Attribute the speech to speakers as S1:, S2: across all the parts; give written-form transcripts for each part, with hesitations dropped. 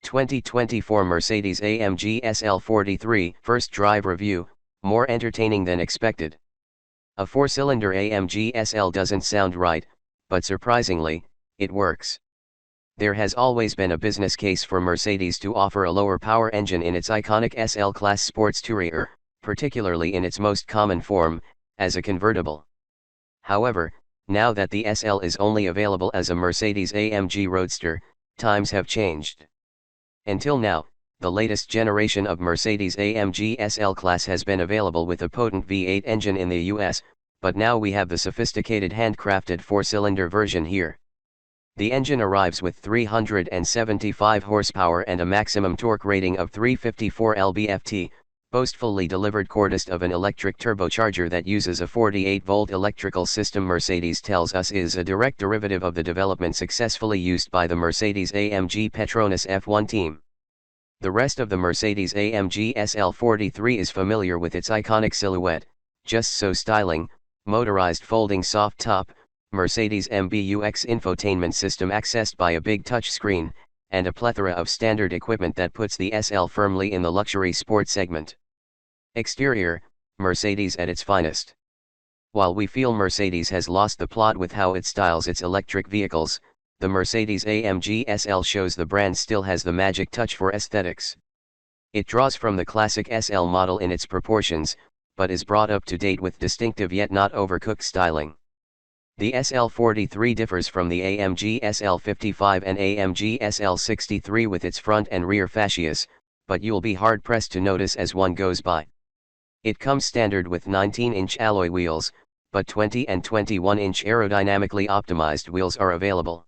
S1: 2024 Mercedes AMG SL 43 First Drive Review, more entertaining than expected. A four-cylinder AMG SL doesn't sound right, but surprisingly, it works. There has always been a business case for Mercedes to offer a lower power engine in its iconic SL class sports tourer, particularly in its most common form, as a convertible. However, now that the SL is only available as a Mercedes AMG Roadster, times have changed. Until now, the latest generation of Mercedes AMG SL class has been available with a potent V8 engine in the US, but now we have the sophisticated handcrafted four-cylinder version here. The engine arrives with 375 horsepower and a maximum torque rating of 354 lb-ft, boastfully delivered courtesy of an electric turbocharger that uses a 48-volt electrical system. Mercedes tells us is a direct derivative of the development successfully used by the Mercedes-AMG Petronas F1 team. The rest of the Mercedes-AMG SL 43 is familiar with its iconic silhouette, just so styling, motorized folding soft top, Mercedes MBUX infotainment system accessed by a big touchscreen, and a plethora of standard equipment that puts the SL firmly in the luxury sport segment. Exterior, Mercedes at its finest. While we feel Mercedes has lost the plot with how it styles its electric vehicles, the Mercedes AMG SL shows the brand still has the magic touch for aesthetics. It draws from the classic SL model in its proportions, but is brought up to date with distinctive yet not overcooked styling. The SL 43 differs from the AMG SL 55 and AMG SL 63 with its front and rear fascias, but you'll be hard-pressed to notice as one goes by. It comes standard with 19-inch alloy wheels, but 20 and 21-inch aerodynamically optimized wheels are available.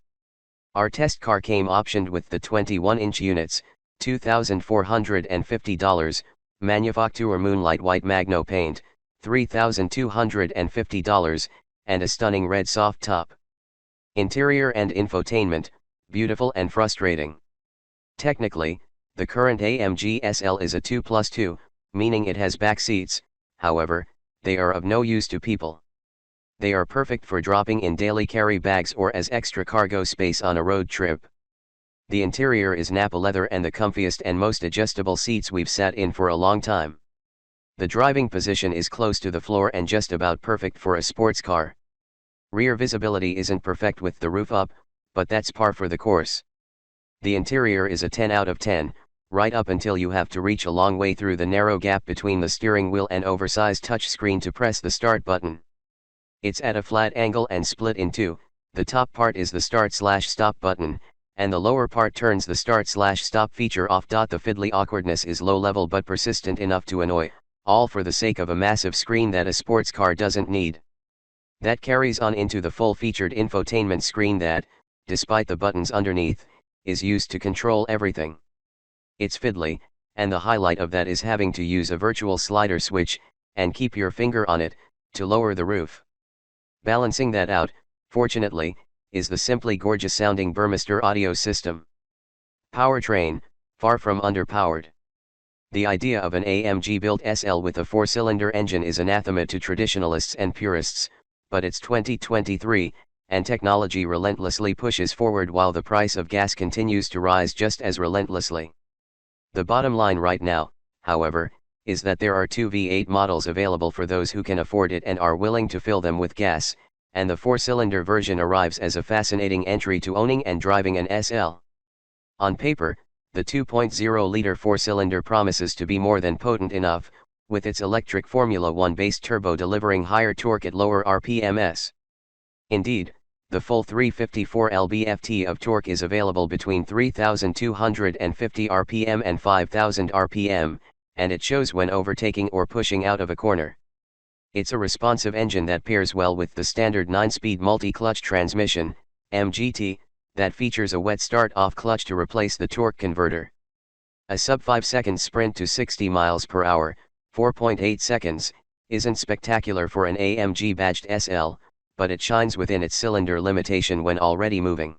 S1: Our test car came optioned with the 21-inch units, $2,450, Manufacturer Moonlight White Magno paint, $3,250, and a stunning red soft top. Interior and infotainment, beautiful and frustrating. Technically, the current AMG SL is a 2+2, meaning it has back seats, however, they are of no use to people. They are perfect for dropping in daily carry bags or as extra cargo space on a road trip. The interior is Nappa leather and the comfiest and most adjustable seats we've sat in for a long time. The driving position is close to the floor and just about perfect for a sports car. Rear visibility isn't perfect with the roof up, but that's par for the course. The interior is a 10 out of 10, right up until you have to reach a long way through the narrow gap between the steering wheel and oversized touchscreen to press the start button. It's at a flat angle and split in two. The top part is the start/stop button, and the lower part turns the start/stop feature off. The fiddly awkwardness is low level but persistent enough to annoy, all for the sake of a massive screen that a sports car doesn't need. That carries on into the full-featured infotainment screen that, despite the buttons underneath, is used to control everything. It's fiddly, and the highlight of that is having to use a virtual slider switch, and keep your finger on it, to lower the roof. Balancing that out, fortunately, is the simply gorgeous-sounding Burmester audio system. Powertrain, far from underpowered. The idea of an AMG-built SL with a four-cylinder engine is anathema to traditionalists and purists, but it's 2023, and technology relentlessly pushes forward while the price of gas continues to rise just as relentlessly. The bottom line right now, however, is that there are two V8 models available for those who can afford it and are willing to fill them with gas, and the four-cylinder version arrives as a fascinating entry to owning and driving an SL. On paper, the 2.0-liter four-cylinder promises to be more than potent enough, with its electric Formula One-based turbo delivering higher torque at lower RPMs. Indeed, the full 354 lb-ft of torque is available between 3,250 rpm and 5,000 rpm, and it shows when overtaking or pushing out of a corner. It's a responsive engine that pairs well with the standard 9-speed multi-clutch transmission, MGT, that features a wet start-off clutch to replace the torque converter. A sub-5-second sprint to 60 miles per hour, 4.8 seconds, isn't spectacular for an AMG-badged SL, but it shines within its cylinder limitation when already moving.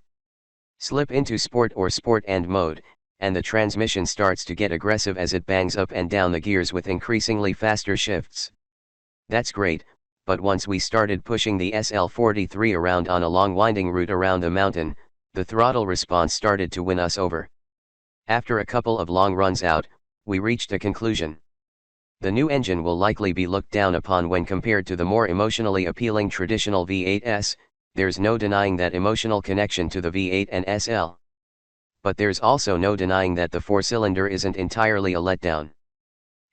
S1: Slip into sport or sport end mode, and the transmission starts to get aggressive as it bangs up and down the gears with increasingly faster shifts. That's great, but once we started pushing the SL 43 around on a long winding route around the mountain, the throttle response started to win us over. After a couple of long runs out, we reached a conclusion. The new engine will likely be looked down upon when compared to the more emotionally appealing traditional V8s, there's no denying that emotional connection to the V8 and SL. But there's also no denying that the four-cylinder isn't entirely a letdown.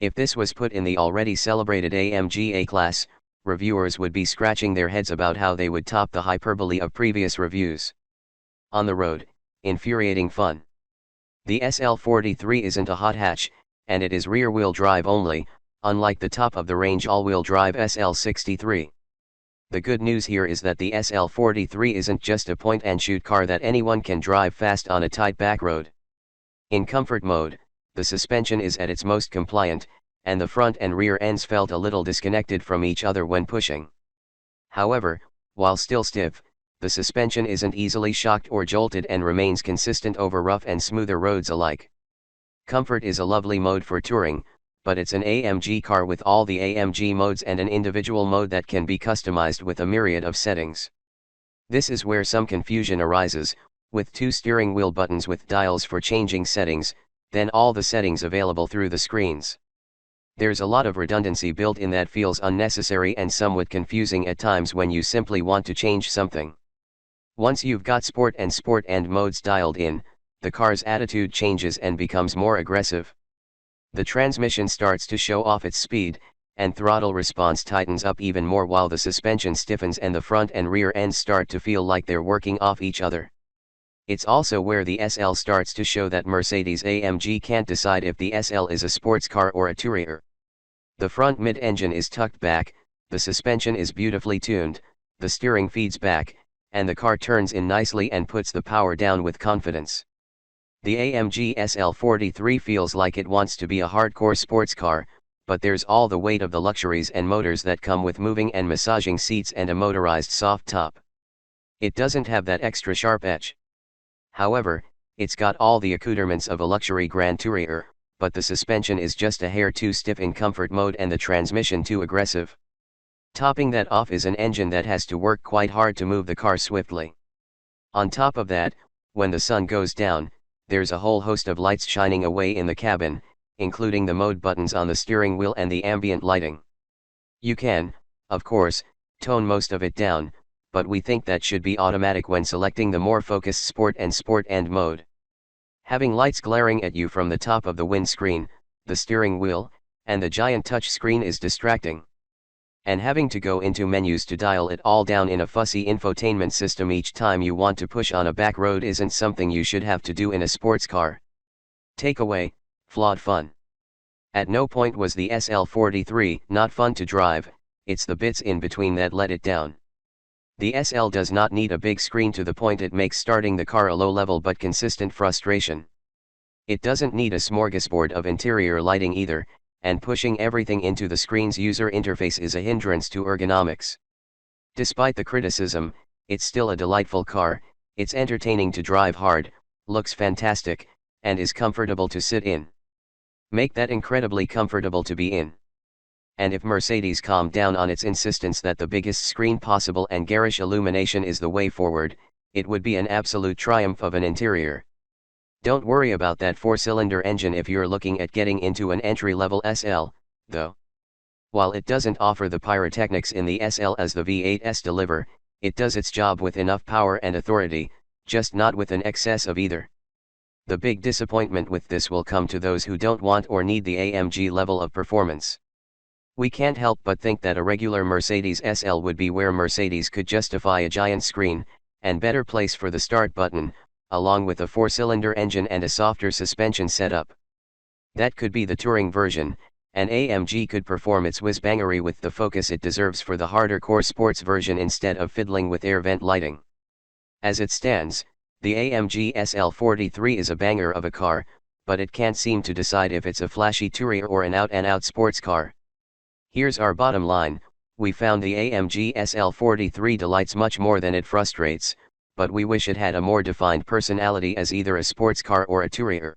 S1: If this was put in the already celebrated AMG A-Class, reviewers would be scratching their heads about how they would top the hyperbole of previous reviews. On the road, infuriating fun. The SL43 isn't a hot hatch, and it is rear-wheel drive only, unlike the top-of-the-range all-wheel drive SL63. The good news here is that the SL43 isn't just a point-and-shoot car that anyone can drive fast on a tight back road. In comfort mode, the suspension is at its most compliant, and the front and rear ends felt a little disconnected from each other when pushing. However, while still stiff, the suspension isn't easily shocked or jolted and remains consistent over rough and smoother roads alike. Comfort is a lovely mode for touring, but it's an AMG car with all the AMG modes and an individual mode that can be customized with a myriad of settings. This is where some confusion arises, with 2 steering wheel buttons with dials for changing settings, then all the settings available through the screens. There's a lot of redundancy built in that feels unnecessary and somewhat confusing at times when you simply want to change something. Once you've got sport and modes dialed in, the car's attitude changes and becomes more aggressive. The transmission starts to show off its speed, and throttle response tightens up even more while the suspension stiffens and the front and rear ends start to feel like they're working off each other. It's also where the SL starts to show that Mercedes AMG can't decide if the SL is a sports car or a tourer. The front mid-engine is tucked back, the suspension is beautifully tuned, the steering feeds back, and the car turns in nicely and puts the power down with confidence. The AMG SL43 feels like it wants to be a hardcore sports car, but there's all the weight of the luxuries and motors that come with moving and massaging seats and a motorized soft top. It doesn't have that extra sharp edge. However, it's got all the accoutrements of a luxury Grand Tourer, but the suspension is just a hair too stiff in comfort mode and the transmission too aggressive. Topping that off is an engine that has to work quite hard to move the car swiftly. On top of that, when the sun goes down, there's a whole host of lights shining away in the cabin, including the mode buttons on the steering wheel and the ambient lighting. You can, of course, tone most of it down, but we think that should be automatic when selecting the more focused sport and mode. Having lights glaring at you from the top of the windscreen, the steering wheel, and the giant touch screen is distracting. And having to go into menus to dial it all down in a fussy infotainment system each time you want to push on a back road isn't something you should have to do in a sports car. Takeaway: flawed fun. At no point was the SL43 not fun to drive, it's the bits in between that let it down. The SL does not need a big screen to the point it makes starting the car a low-level but consistent frustration. It doesn't need a smorgasbord of interior lighting either, and pushing everything into the screen's user interface is a hindrance to ergonomics. Despite the criticism, it's still a delightful car, it's entertaining to drive hard, looks fantastic, and is comfortable to sit in. Make that incredibly comfortable to be in. And if Mercedes calmed down on its insistence that the biggest screen possible and garish illumination is the way forward, it would be an absolute triumph of an interior. Don't worry about that 4-cylinder engine if you're looking at getting into an entry-level SL, though. While it doesn't offer the pyrotechnics in the SL as the V8s deliver, it does its job with enough power and authority, just not with an excess of either. The big disappointment with this will come to those who don't want or need the AMG level of performance. We can't help but think that a regular Mercedes SL would be where Mercedes could justify a giant screen, and better place for the start button, along with a 4-cylinder engine and a softer suspension setup. That could be the touring version, and AMG could perform its whiz-bangery with the focus it deserves for the harder core sports version instead of fiddling with air vent lighting. As it stands, the AMG SL43 is a banger of a car, but it can't seem to decide if it's a flashy tourer or an out-and-out sports car. Here's our bottom line: we found the AMG SL43 delights much more than it frustrates, but we wish it had a more defined personality as either a sports car or a tourer.